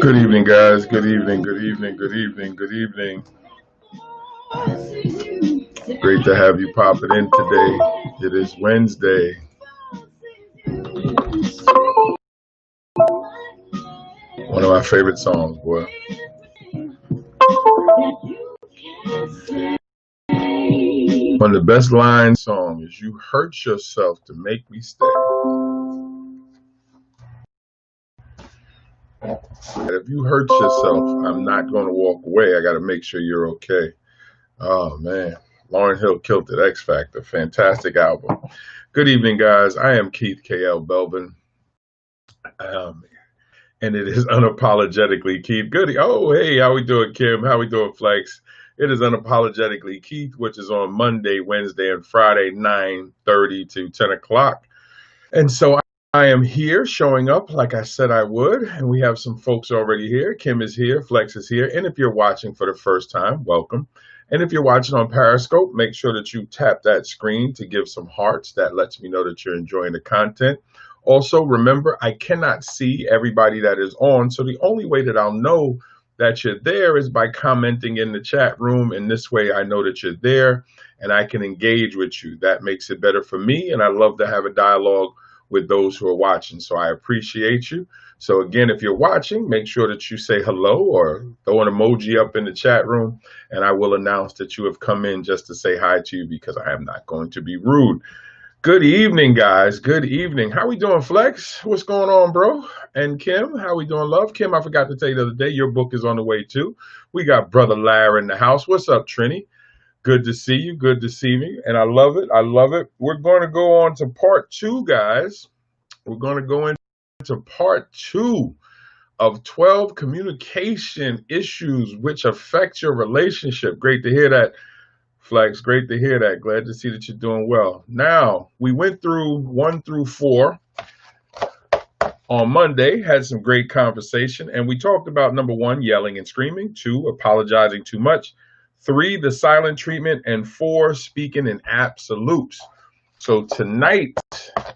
Good evening, guys. Good evening. Good evening. Good evening. Good evening. Great to have you popping in today. It is Wednesday. One of my favorite songs, boy. One of the best line songs is "You hurt yourself to make me stay." And if you hurt yourself, I'm not going to walk away. I got to make sure you're okay. Oh man, Lauryn Hill killed it. X Factor, fantastic album. Good evening, guys. I am Keith K.L. Belvin. And it is unapologetically Keith. Good. Oh, hey, how we doing, Kim? How we doing, Flex? It is unapologetically Keith, which is on Monday, Wednesday, and Friday, 9:30 to 10 o'clock. And so I am here showing up like I said I would. And we have some folks already here. Kim is here. Flex is here. And if you're watching for the first time, welcome. And if you're watching on Periscope, make sure that you tap that screen to give some hearts. That lets me know that you're enjoying the content. Also, remember, I cannot see everybody that is on. So the only way that I'll know that you're there is by commenting in the chat room. And this way I know that you're there and I can engage with you. That makes it better for me. And I love to have a dialogue with those who are watching. So I appreciate you. So again, if you're watching, make sure that you say hello or throw an emoji up in the chat room. And I will announce that you have come in just to say hi to you because I am not going to be rude. Good evening, guys. Good evening. How we doing, Flex? What's going on, bro? And Kim, how we doing, love? Kim, I forgot to tell you the other day, your book is on the way too. We got Brother Larry in the house. What's up, Trini? Good to see you. Good to see me. And I love it. I love it. We're going to go on to part two, guys. We're going to go into part two of 12 communication issues which affect your relationship. Great to hear that. Flex, great to hear that. Glad to see that you're doing well. Now, we went through 1 through 4 on Monday, had some great conversation, and we talked about number 1, yelling and screaming, 2, apologizing too much, 3, the silent treatment, and 4, speaking in absolutes. So tonight,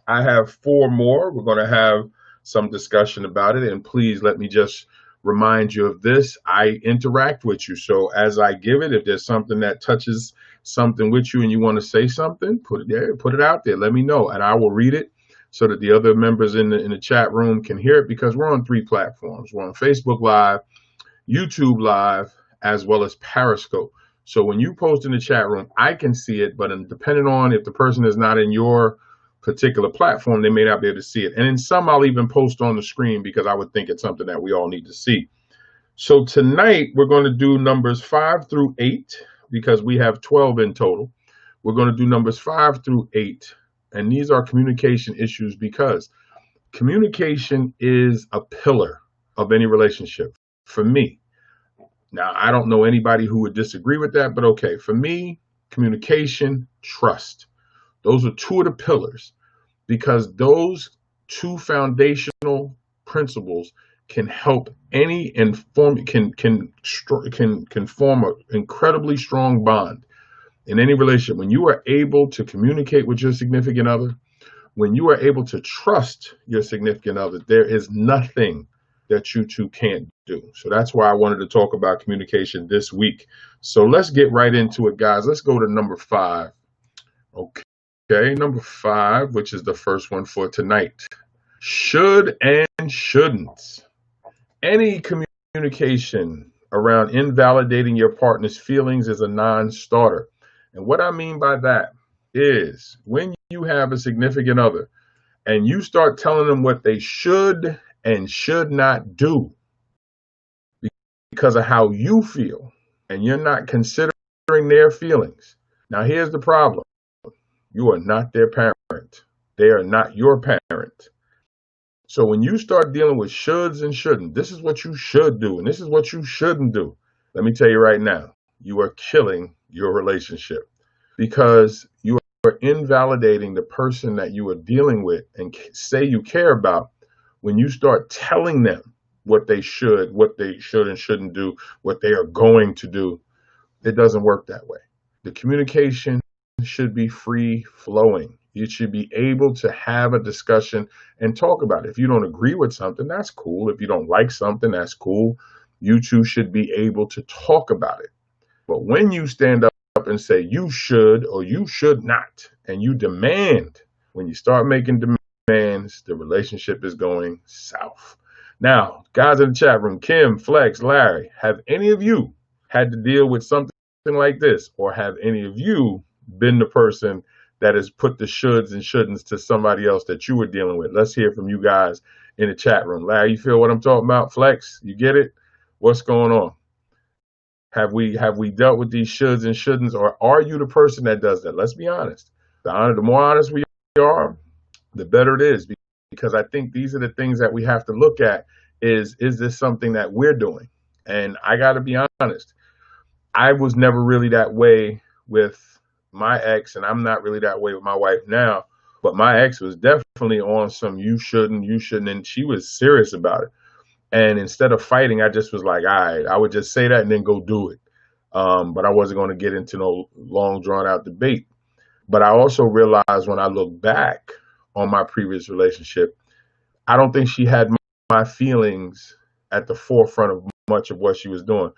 I have 4 more. We're going to have some discussion about it, and please let me just remind you of this. I interact with you. So as I give it, if there's something that touches something with you and you want to say something, put it there, put it out there. Let me know and I will read it so that the other members in the chat room can hear it, because we're on 3 platforms. We're on Facebook Live, YouTube Live, as well as Periscope. So when you post in the chat room, I can see it, but depending on if the person is not in your particular platform, they may not be able to see it. And in some, I'll even post on the screen because I would think it's something that we all need to see. So tonight, we're going to do numbers 5 through 8 because we have 12 in total. We're going to do numbers 5 through 8. And these are communication issues because communication is a pillar of any relationship for me. Now, I don't know anybody who would disagree with that, but okay. For me, communication, trust. Those are 2 of the pillars, because those 2 foundational principles can help any can form an incredibly strong bond in any relationship. When you are able to communicate with your significant other, when you are able to trust your significant other, there is nothing that you 2 can't do. So that's why I wanted to talk about communication this week. So let's get right into it, guys. Let's go to number 5. Okay, number 5, which is the first one for tonight. Should and shouldn't. Any communication around invalidating your partner's feelings is a non-starter. And what I mean by that is when you have a significant other and you start telling them what they should and should not do because of how you feel, and you're not considering their feelings. Now, here's the problem. You are not their parent. They are not your parent. So when you start dealing with shoulds and shouldn't, this is what you should do and this is what you shouldn't do. Let me tell you right now, you are killing your relationship because you are invalidating the person that you are dealing with and say you care about when you start telling them what they should and shouldn't do, what they are going to do. It doesn't work that way. The communication should be free flowing. You should be able to have a discussion and talk about it. If you don't agree with something, that's cool. If you don't like something, that's cool. You two should be able to talk about it. But when you stand up and say you should or you should not, and you demand, when you start making demands, the relationship is going south. Now, guys in the chat room, Kim, Flex, Larry, have any of you had to deal with something like this? Or have any of you been the person that has put the shoulds and shouldn'ts to somebody else that you were dealing with? Let's hear from you guys in the chat room. Larry, you feel what I'm talking about? Flex, you get it? What's going on? Have we dealt with these shoulds and shouldn'ts, or are you the person that does that? Let's be honest. The more honest we are, the better it is, because I think these are the things that we have to look at. Is this something that we're doing? And I got to be honest. I was never really that way with my ex, and I'm not really that way with my wife now. But my ex was definitely on some you shouldn't, and she was serious about it. And instead of fighting, I just was like, all right, I would just say that and then go do it. But I wasn't going to get into no long drawn out debate. But I also realized when I look back on my previous relationship, I don't think she had my feelings at the forefront of much of what she was doing.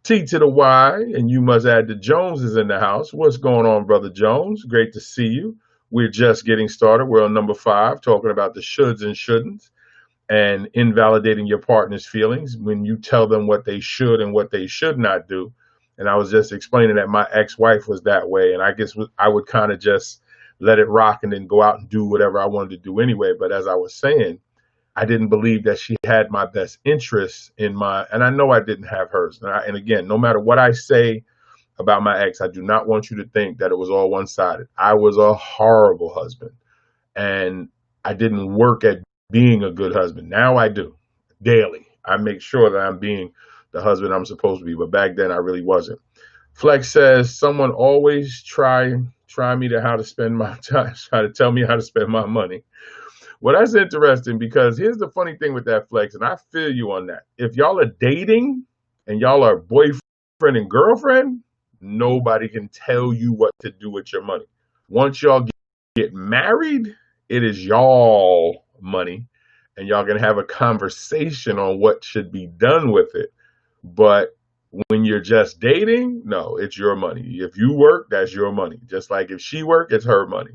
T to the Y, and you must add the Jones is in the house. What's going on, Brother Jones? Great to see you. We're just getting started. We're on number 5, talking about the shoulds and shouldn'ts and invalidating your partner's feelings when you tell them what they should and what they should not do. And I was just explaining that my ex-wife was that way, and I guess I would kind of just let it rock and then go out and do whatever I wanted to do anyway. But as I was saying, I didn't believe that she had my best interests in mind, and I know I didn't have hers. And again, no matter what I say about my ex, I do not want you to think that it was all one-sided. I was a horrible husband, and I didn't work at being a good husband. Now I do daily. I make sure that I'm being the husband I'm supposed to be, but back then I really wasn't. Flex says, someone always try me to how to spend my time, try to tell me how to spend my money. Well, that's interesting, because here's the funny thing with that, Flex, and I feel you on that. If y'all are dating and y'all are boyfriend and girlfriend, nobody can tell you what to do with your money. Once y'all get married, it is y'all money, and y'all gonna have a conversation on what should be done with it. But when you're just dating, no, it's your money. If you work, that's your money. Just like if she work, it's her money.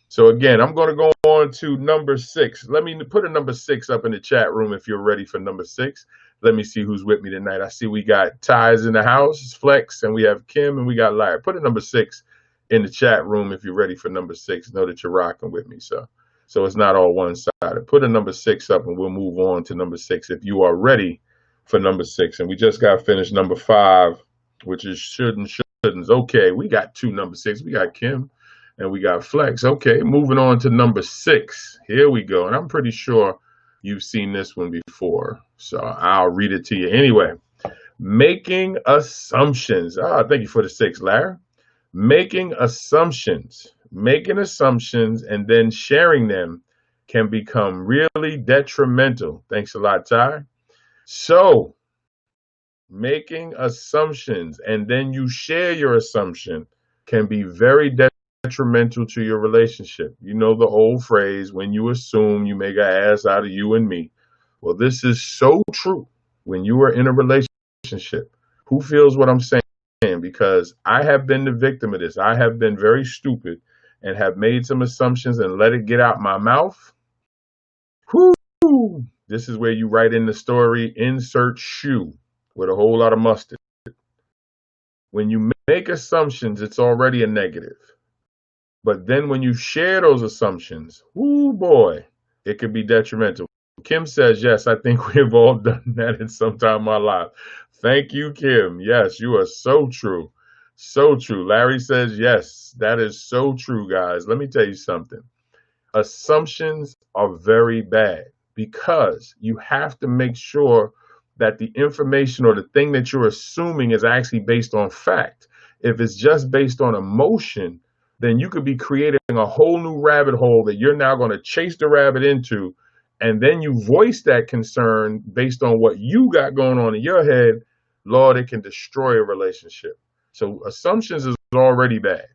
So again, I'm going to go on to number 6. Let me put a number 6 up in the chat room if you're ready for number 6. Let me see who's with me tonight. I see we got Ty's in the house, Flex, and we have Kim, and we got Larry. Put a number 6 in the chat room if you're ready for number 6. Know that you're rocking with me. So it's not all one-sided. Put a number 6 up, and we'll move on to number 6 if you are ready for number 6. And we just got finished number 5, which is should and shouldn'ts. Okay, we got 2 number 6. We got Kim and we got Flex. Okay, moving on to number 6. Here we go. And I'm pretty sure you've seen this one before, so I'll read it to you anyway. Making assumptions. Thank you for the 6, Larry. Making assumptions and then sharing them can become really detrimental. Thanks a lot, Ty. So making assumptions and then you share your assumption can be very detrimental to your relationship. You know the old phrase, when you assume, you make an ass out of you and me. Well, this is so true when you are in a relationship. Who feels what I'm saying? Because I have been the victim of this. I have been very stupid and have made some assumptions and let it get out my mouth. Whoo! This is where you write in the story, insert shoe, with a whole lot of mustard. When you make assumptions, it's already a negative. But then when you share those assumptions, whoo boy, it could be detrimental. Kim says, yes, I think we've all done that in some time in our life. Thank you, Kim. Yes, you are so true. So true. Larry says, yes, that is so true, guys. Let me tell you something. Assumptions are very bad, because you have to make sure that the information or the thing that you're assuming is actually based on fact. If it's just based on emotion, then you could be creating a whole new rabbit hole that you're now going to chase the rabbit into. And then you voice that concern based on what you got going on in your head. Lord, it can destroy a relationship. So assumptions is already bad,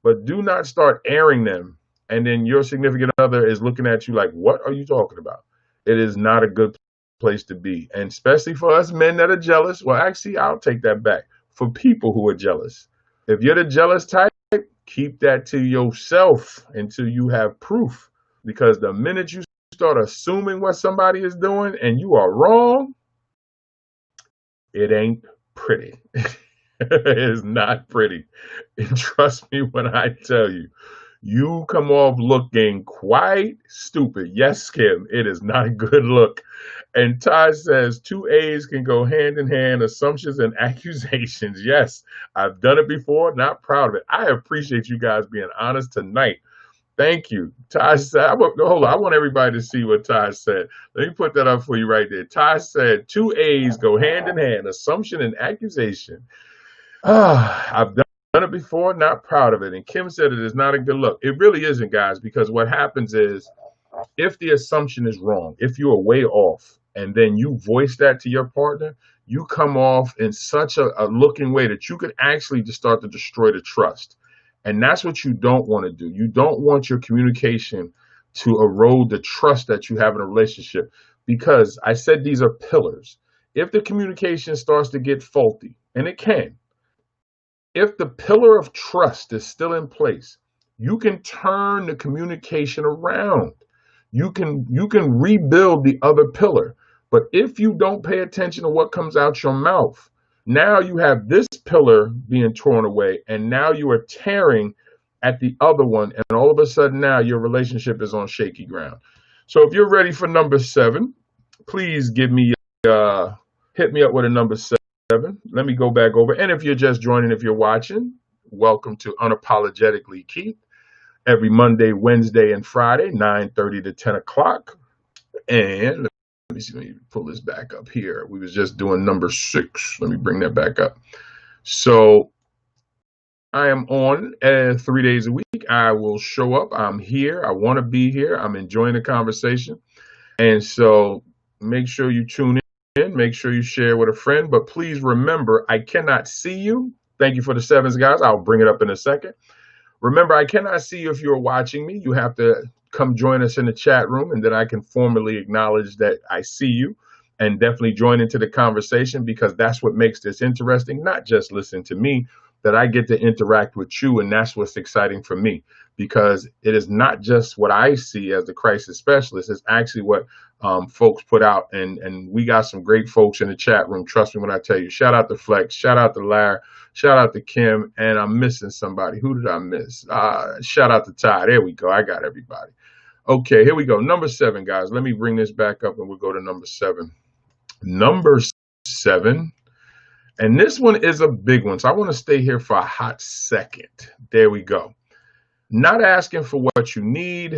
but do not start airing them and then your significant other is looking at you like, what are you talking about? It is not a good place to be. And especially for us men that are jealous, well, actually, I'll take that back. For people who are jealous, if you're the jealous type, keep that to yourself until you have proof. Because the minute you start assuming what somebody is doing and you are wrong, it ain't pretty. It is not pretty. And trust me when I tell you, you come off looking quite stupid. Yes, Kim, it is not a good look. And Ty says 2 A's can go hand in hand, assumptions and accusations. Yes, I've done it before, not proud of it. I appreciate you guys being honest tonight. Thank you. Ty said, hold on, I want everybody to see what Ty said. Let me put that up for you right there. Ty said 2 A's go hand in hand, assumption and accusation. I've done it before, not proud of it. And Kim said it is not a good look. It really isn't, guys, because what happens is if the assumption is wrong, if you are way off, and then you voice that to your partner, you come off in such a looking way that you could actually just start to destroy the trust. And that's what you don't want to do. You don't want your communication to erode the trust that you have in a relationship, because I said these are pillars. If the communication starts to get faulty, and it can, if the pillar of trust is still in place, you can turn the communication around. You can rebuild the other pillar. But if you don't pay attention to what comes out your mouth, now you have this pillar being torn away, and now you are tearing at the other one, and all of a sudden now your relationship is on shaky ground. So if you're ready for number 7, please hit me up with a number 7. Let me go back over. And if you're just joining, if you're watching, welcome to Unapologetically Keith. Every Monday, Wednesday, and Friday, 9:30 to 10 o'clock. And let me pull this back up here. We was just doing number 6. Let me bring that back up. So I am on 3 days a week. I will show up. I'm here. I want to be here. I'm enjoying the conversation. And so make sure you tune in. Make sure you share with a friend. But please remember, I cannot see you. Thank you for the 7s, guys. I'll bring it up in a second. Remember, I cannot see you if you're watching me. You have to come join us in the chat room, and then I can formally acknowledge that I see you, and definitely join into the conversation, because that's what makes this interesting. Not just listen to me, that I get to interact with you, and that's what's exciting for me, because it is not just what I see as the crisis specialist. It's actually what folks put out, and we got some great folks in the chat room. Trust me when I tell you. Shout out to Flex, shout out to Larry, shout out to Kim, and I'm missing somebody. Who did I miss? Shout out to Ty. There we go. I got everybody. Okay, here we go. Number 7, guys. Let me bring this back up, and we'll go to number 7. Number 7. And this one is a big one, so I want to stay here for a hot second. There we go. Not asking for what you need,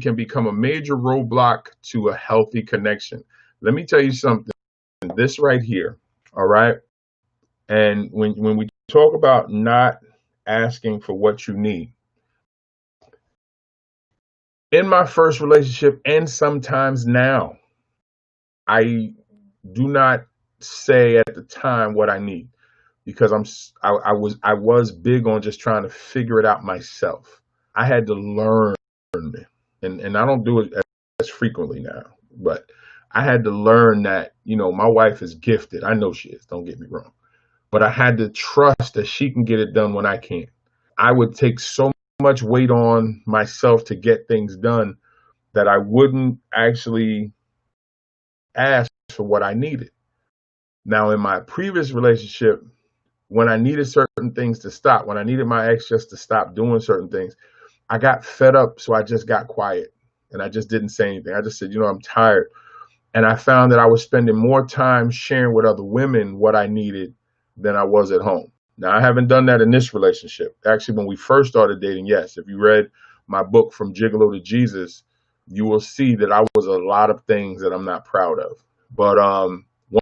can become a major roadblock to a healthy connection. Let me tell you something. This right here, all right? And when we talk about not asking for what you need, in my first relationship and sometimes now, I do not say at the time what I need, because I was big on just trying to figure it out myself. I had to learn, and I don't do it as frequently now, but I had to learn that, my wife is gifted. I know she is, don't get me wrong. But I had to trust that she can get it done when I can't. I would take so much weight on myself to get things done that I wouldn't actually ask for what I needed. Now, in my previous relationship, when I needed certain things to stop, when I needed my ex just to stop doing certain things, I got fed up, so I just got quiet, and I just didn't say anything. I just said, I'm tired. And I found that I was spending more time sharing with other women what I needed than I was at home. Now, I haven't done that in this relationship. Actually, when we first started dating, yes. If you read my book, From Gigolo to Jesus, you will see that I was a lot of things that I'm not proud of. But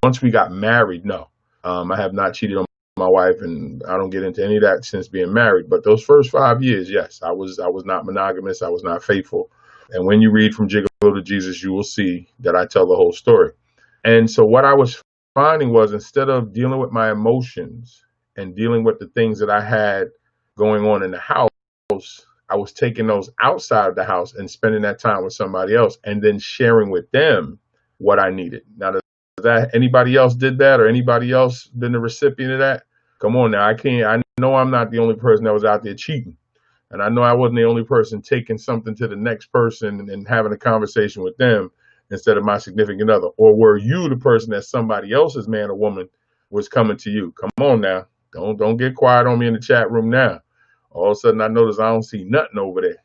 once we got married, no. I have not cheated on my wife, and I don't get into any of that since being married. But those first 5 years, yes, I was not monogamous. I was not faithful. And when you read From Gigolo to Jesus, you will see that I tell the whole story. And so what I was finding was, instead of dealing with my emotions and dealing with the things that I had going on in the house, I was taking those outside of the house and spending that time with somebody else and then sharing with them what I needed. Now, does that anybody else did that or anybody else been the recipient of that? Come on now, I know I'm not the only person that was out there cheating. And I know I wasn't the only person taking something to the next person and having a conversation with them instead of my significant other. Or were you the person that somebody else's man or woman was coming to you? Come on now. Don't get quiet on me in the chat room now. All of a sudden I notice I don't see nothing over there.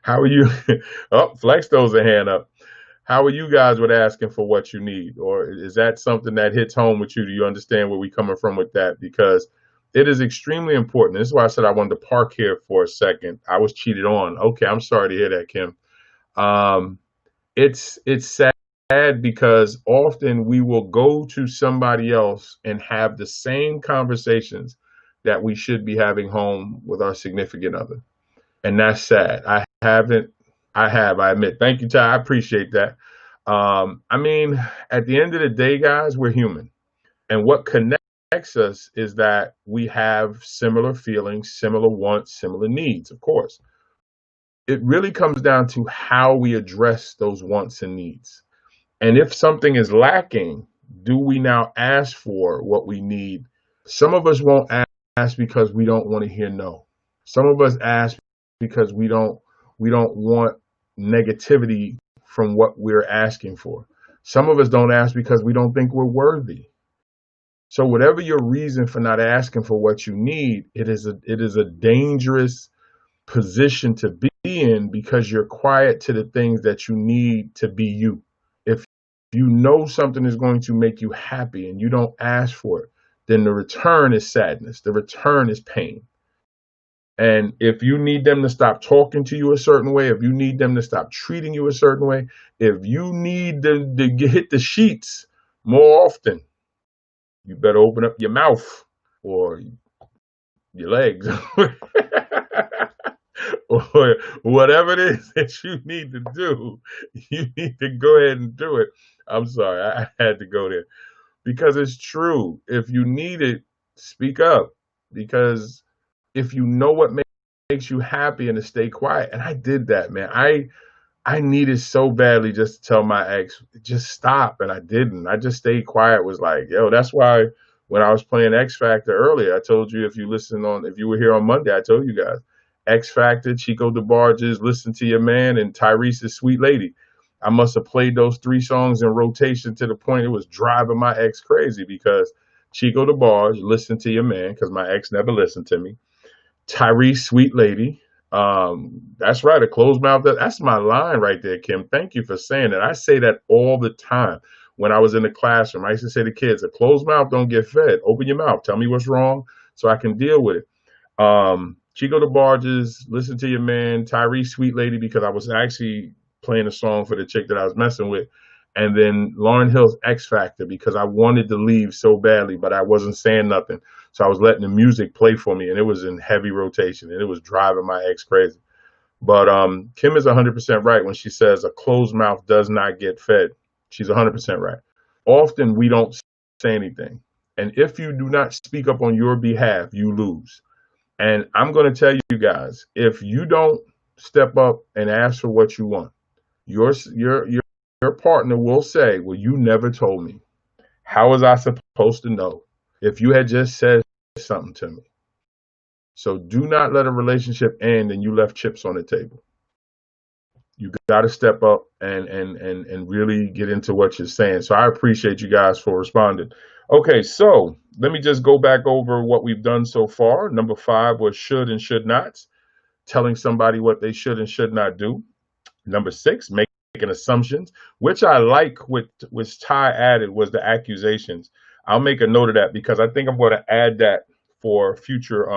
How are you? Oh, Flex throws a hand up. How are you guys with asking for what you need? Or is that something that hits home with you? Do you understand where we're coming from with that? Because it is extremely important. This is why I said I wanted to park here for a second. I was cheated on. Okay, I'm sorry to hear that, Kim. It's sad because often we will go to somebody else and have the same conversations that we should be having home with our significant other. And that's sad. I admit. Thank you, Ty. I appreciate that. I mean, at the end of the day, guys, we're human. And what connects us is that we have similar feelings, similar wants, similar needs, of course. It really comes down to how we address those wants and needs. And if something is lacking, do we now ask for what we need? Some of us won't ask because we don't want to hear no. Some of us ask because we don't want negativity from what we're asking for. Some of us don't ask because we don't think we're worthy. So whatever your reason for not asking for what you need, it is a dangerous position to be in because you're quiet to the things that you need to be you. If you know something is going to make you happy and you don't ask for it, then the return is sadness. The return is pain. And if you need them to stop talking to you a certain way, if you need them to stop treating you a certain way, if you need them to hit the sheets more often, you better open up your mouth or your legs or whatever it is that you need to do. You need to go ahead and do it. I'm sorry, I had to go there because it's true. If you need it, speak up, because if you know what makes you happy and to stay quiet. And I did that, man. I needed so badly just to tell my ex, just stop. And I didn't. I just stayed quiet. Was like, yo, that's why when I was playing X Factor earlier, I told you, if you were here on Monday, I told you guys, X Factor, Chico DeBarge's Listen to Your Man, and Tyrese's Sweet Lady. I must have played those 3 songs in rotation to the point it was driving my ex crazy, because Chico DeBarge, Listen to Your Man, because my ex never listened to me. Tyrese, Sweet Lady. That's right, a closed mouth. That's my line right there, Kim. Thank you for saying that. I say that all the time. When I was in the classroom, I used to say to kids, a closed mouth don't get fed. Open your mouth. Tell me what's wrong so I can deal with it. Chico DeBarge's Listen to Your Man, Tyrese, Sweet Lady, because I was actually playing a song for the chick that I was messing with. And then Lauryn Hill's X Factor, because I wanted to leave so badly, but I wasn't saying nothing. So I was letting the music play for me, and it was in heavy rotation, and it was driving my ex crazy. But Kim is 100% right when she says a closed mouth does not get fed. She's 100% right. Often we don't say anything. And if you do not speak up on your behalf, you lose. And I'm going to tell you guys, if you don't step up and ask for what you want, your partner will say, well, you never told me. How was I supposed to know if you had just said something to me? So do not let a relationship end and you left chips on the table. You got to step up and really get into what you're saying. So I appreciate you guys for responding. Okay, so let me just go back over what we've done so far. Number 5 was should and should nots, telling somebody what they should and should not do. Number 6, making assumptions, which I like, which Ty added, was the accusations. I'll make a note of that because I think I'm going to add that for future,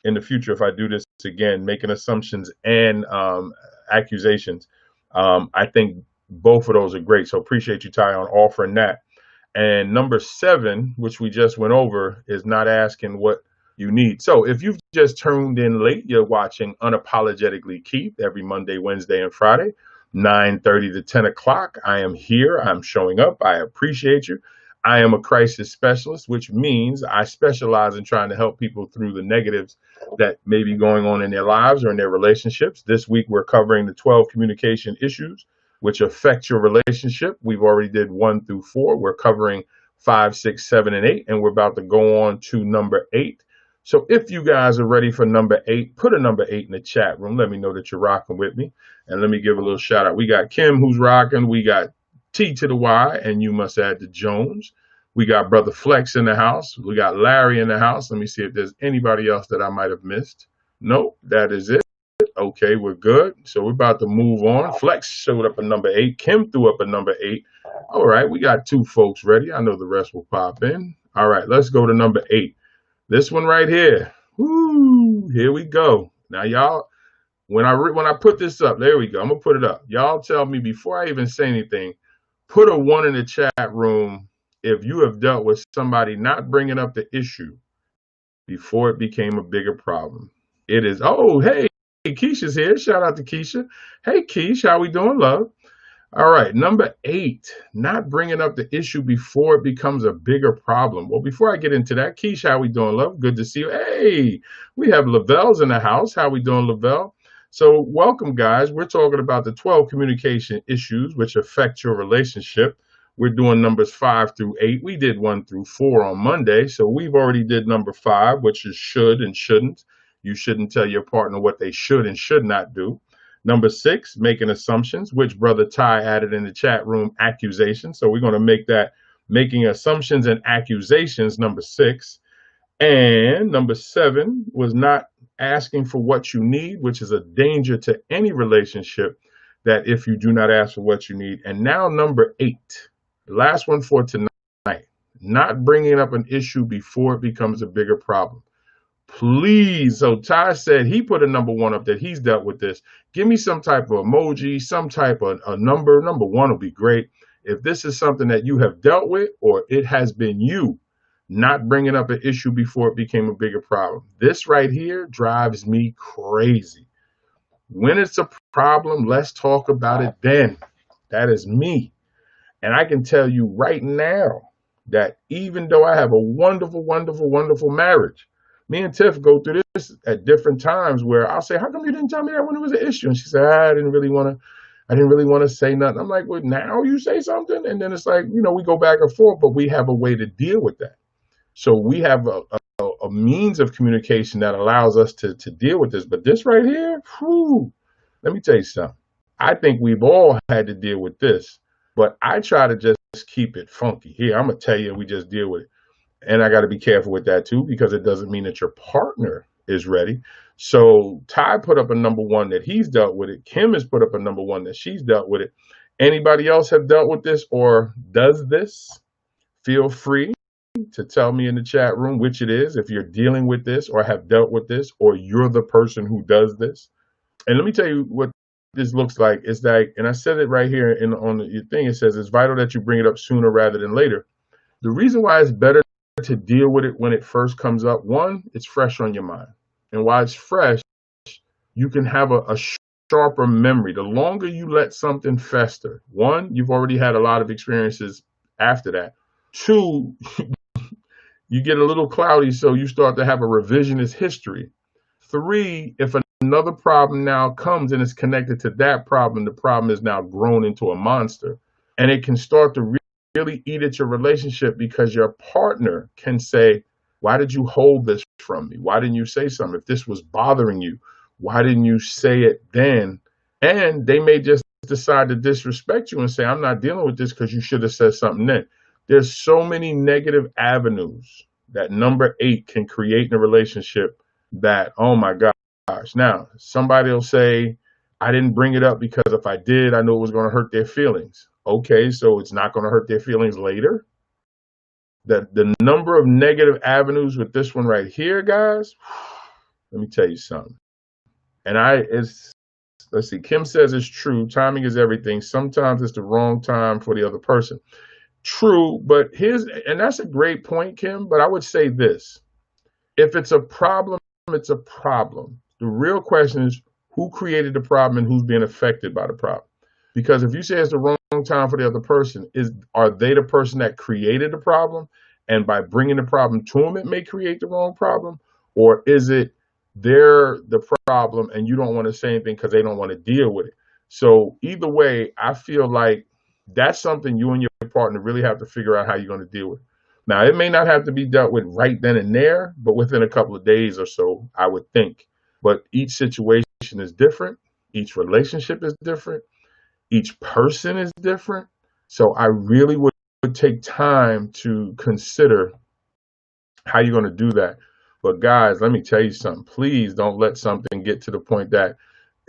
in the future, if I do this again, making assumptions and accusations. I think both of those are great. So appreciate you, Ty, on offering that. And number 7, which we just went over, is not asking what you need. So if you've just tuned in late, you're watching Unapologetically Keith every Monday, Wednesday, and Friday, 9:30 to 10 o'clock. I am here. I'm showing up. I appreciate you. I am a crisis specialist, which means I specialize in trying to help people through the negatives that may be going on in their lives or in their relationships. This week, we're covering the 12 communication issues which affect your relationship. We've already did 1 through 4. We're covering 5, 6, 7, and 8, and we're about to go on to number 8. So if you guys are ready for number 8, put a number 8 in the chat room. Let me know that you're rocking with me. And let me give a little shout out. We got Kim who's rocking. We got T to the Y, and you must add the Jones. We got Brother Flex in the house. We got Larry in the house. Let me see if there's anybody else that I might have missed. Nope, that is it. Okay, we're good. So we're about to move on. Flex showed up at number 8. Kim threw up a number 8. All right, we got 2 folks ready. I know the rest will pop in. All right, let's go to number 8. This one right here. Woo, here we go. Now, y'all, when I put this up, there we go. I'm going to put it up. Y'all tell me before I even say anything, put a 1 in the chat room if you have dealt with somebody not bringing up the issue before it became a bigger problem. It is, oh, hey, Keisha's here. Shout out to Keisha. Hey, Keish, how we doing, love? All right, number 8, not bringing up the issue before it becomes a bigger problem. Well, before I get into that, Keish, how we doing, love? Good to see you. Hey, we have Lavelle's in the house. How we doing, Lavelle? So welcome, guys. We're talking about the 12 communication issues which affect your relationship. We're doing numbers 5 through 8. We did 1 through 4 on Monday. So we've already did number 5, which is should and shouldn't. You shouldn't tell your partner what they should and should not do. Number 6, making assumptions, which Brother Ty added in the chat room, accusations. So we're going to make that making assumptions and accusations number 6. And number 7 was not asking for what you need, which is a danger to any relationship that if you do not ask for what you need. And now number 8, the last one for tonight, not bringing up an issue before it becomes a bigger problem. Please. So Ty said he put a number 1 up that he's dealt with this. Give me some type of emoji, some type of a number. Number 1 will be great. If this is something that you have dealt with or it has been you not bringing up an issue before it became a bigger problem. This right here drives me crazy. When it's a problem, let's talk about it then. That is me. And I can tell you right now that even though I have a wonderful, wonderful, wonderful marriage, me and Tiff go through this at different times where I'll say, how come you didn't tell me that when it was an issue? And she said, I didn't really want to say nothing. I'm like, well, now you say something? And then it's like, we go back and forth, but we have a way to deal with that. So we have a means of communication that allows us to deal with this. But this right here, whew, let me tell you something. I think we've all had to deal with this, but I try to just keep it funky. Here, I'm going to tell you, we just deal with it. And I got to be careful with that too, because it doesn't mean that your partner is ready. So Ty put up a number 1 that he's dealt with it. Kim has put up a number 1 that she's dealt with it. Anybody else have dealt with this or does this? Feel free to tell me in the chat room which it is, if you're dealing with this or have dealt with this, or you're the person who does this. And let me tell you what this looks like. It's like, and I said it right here on your thing, it says it's vital that you bring it up sooner rather than later. The reason why it's better to deal with it when it first comes up, 1, it's fresh on your mind. And while it's fresh, you can have a sharper memory. The longer you let something fester, 1, you've already had a lot of experiences after that. 2, you get a little cloudy, so you start to have a revisionist history. 3, if another problem now comes and it's connected to that problem, the problem is now grown into a monster. And it can start to really eat at your relationship because your partner can say, why did you hold this from me? Why didn't you say something? If this was bothering you, why didn't you say it then? And they may just decide to disrespect you and say, I'm not dealing with this because you should have said something then. There's so many negative avenues that number 8 can create in a relationship that, oh my gosh. Now, somebody will say, I didn't bring it up because if I did, I knew it was going to hurt their feelings. Okay, so it's not going to hurt their feelings later. The number of negative avenues with this one right here, guys, let me tell you something. And let's see, Kim says it's true. Timing is everything. Sometimes it's the wrong time for the other person. True, but and that's a great point, Kim, but I would say this. If it's a problem, it's a problem. The real question is who created the problem and who's being affected by the problem. Because if you say it's the wrong wrong time for the other person? Are they the person that created the problem? And by bringing the problem to them, it may create the wrong problem? Or is it they're the problem and you don't want to say anything because they don't want to deal with it? So either way, I feel like that's something you and your partner really have to figure out how you're going to deal with. Now, it may not have to be dealt with right then and there, but within a couple of days or so, I would think. But each situation is different. Each relationship is different. Each person is different. So I really would take time to consider how you're going to do that. But guys, let me tell you something. Please don't let something get to the point that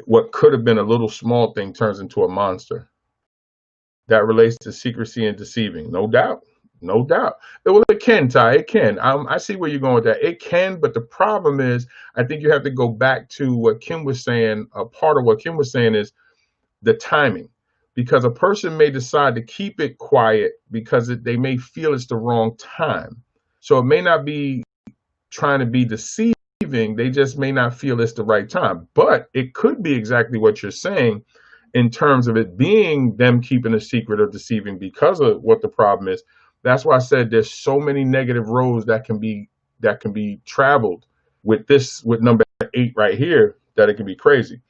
what could have been a little small thing turns into a monster. That relates to secrecy and deceiving. No doubt. No doubt. Well, it can, Ty. It can. I see where you're going with that. It can, but the problem is, I think you have to go back to what Kim was saying. A part of what Kim was saying is the timing. Because a person may decide to keep it quiet because they may feel it's the wrong time. So it may not be trying to be deceiving. They just may not feel it's the right time. But it could be exactly what you're saying in terms of it being them keeping a secret or deceiving because of what the problem is. That's why I said there's so many negative roads that can be traveled with number 8 right here, that it can be crazy.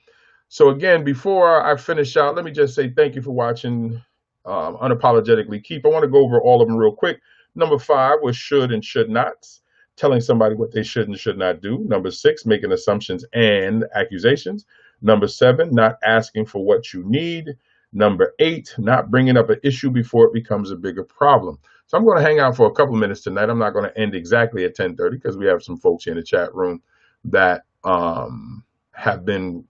So again, before I finish out, let me just say thank you for watching Unapologetically Keep. I want to go over all of them real quick. Number 5 was should and should nots, telling somebody what they should and should not do. Number 6, making assumptions and accusations. Number 7, not asking for what you need. Number 8, not bringing up an issue before it becomes a bigger problem. So I'm going to hang out for a couple of minutes tonight. I'm not going to end exactly at 10:30 because we have some folks in the chat room that have been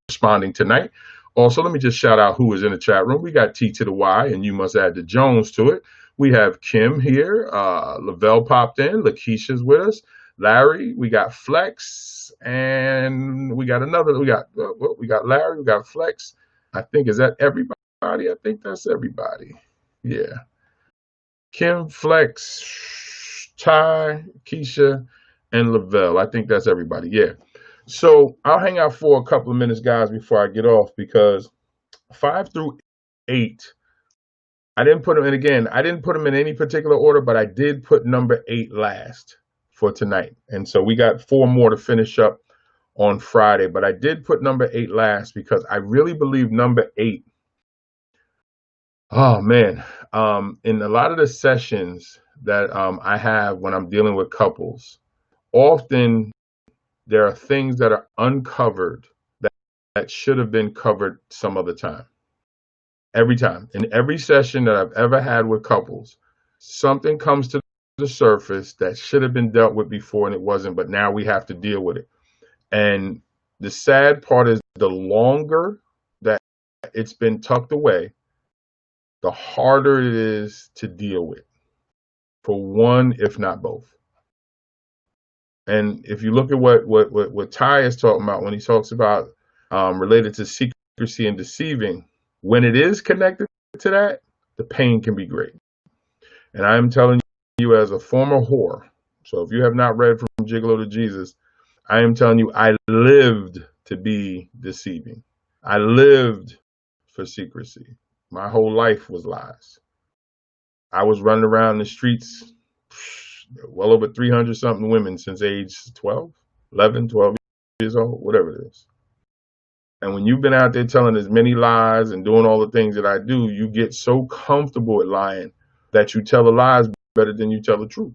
responding tonight. Also, let me just shout out who is in the chat room. We got T to the Y, and you must add the Jones to it. We have Kim here. Lavelle popped in. Lakeisha's with us. Larry. We got Flex, and we got another. We got Larry. We got Flex. I think, is that everybody? I think that's everybody. Yeah. Kim, Flex, Ty, Keisha, and Lavelle. I think that's everybody. Yeah. So I'll hang out for a couple of minutes, guys, before I get off, because 5 through 8, I didn't put them in. Again, I didn't put them in any particular order, but I did put number 8 last for tonight. And so we got 4 more to finish up on Friday, but I did put number 8 last because I really believe number 8. Oh man, in a lot of the sessions that I have when I'm dealing with couples, often there are things that are uncovered that should have been covered some other time. Every time, in every session that I've ever had with couples, something comes to the surface that should have been dealt with before and it wasn't, but now we have to deal with it. And the sad part is the longer that it's been tucked away, the harder it is to deal with for one, if not both. And if you look at what Ty is talking about when he talks about related to secrecy and deceiving, when it is connected to that, the pain can be great. And I am telling you as a former whore, so if you have not read From Gigolo to Jesus, I am telling you, I lived to be deceiving. I lived for secrecy. My whole life was lies. I was running around the streets, well over 300 something women since age 12 years old, whatever it is. And when you've been out there telling as many lies and doing all the things that I do, you get so comfortable with lying that you tell the lies better than you tell the truth.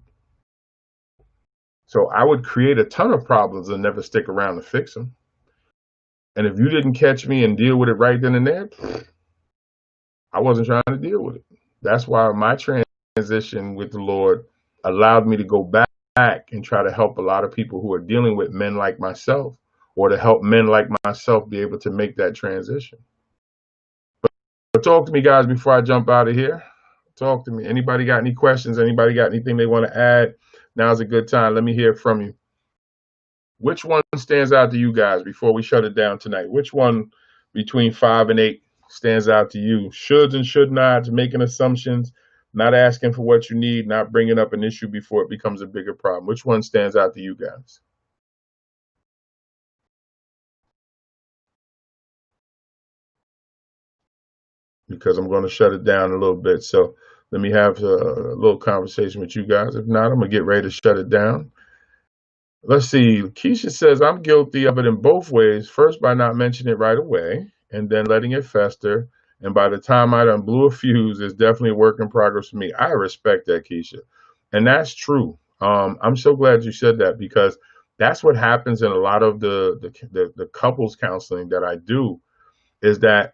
So I would create a ton of problems and never stick around to fix them. And if you didn't catch me and deal with it right then and there, I wasn't trying to deal with it. That's why my transition with the Lord allowed me to go back and try to help a lot of people who are dealing with men like myself, or to help men like myself be able to make that transition. But talk to me, guys, before I jump out of here. Talk to me. Anybody got any questions? Anybody got anything they want to add? Now's a good time. Let me hear from you. Which one stands out to you guys before we shut it down tonight? Which one between 5 and 8 stands out to you? Shoulds and should nots, making assumptions, not asking for what you need, not bringing up an issue before it becomes a bigger problem. Which one stands out to you guys? because I'm going to shut it down a little bit. So let me have a little conversation with you guys. If not, I'm going to get ready to shut it down. Let's see. Keisha says, I'm guilty of it in both ways. First, by not mentioning it right away, and then letting it fester. And by the time I done blew a fuse, it's definitely a work in progress for me. I respect that, Keisha. And that's true. I'm so glad you said that, because that's what happens in a lot of the couples counseling that I do, is that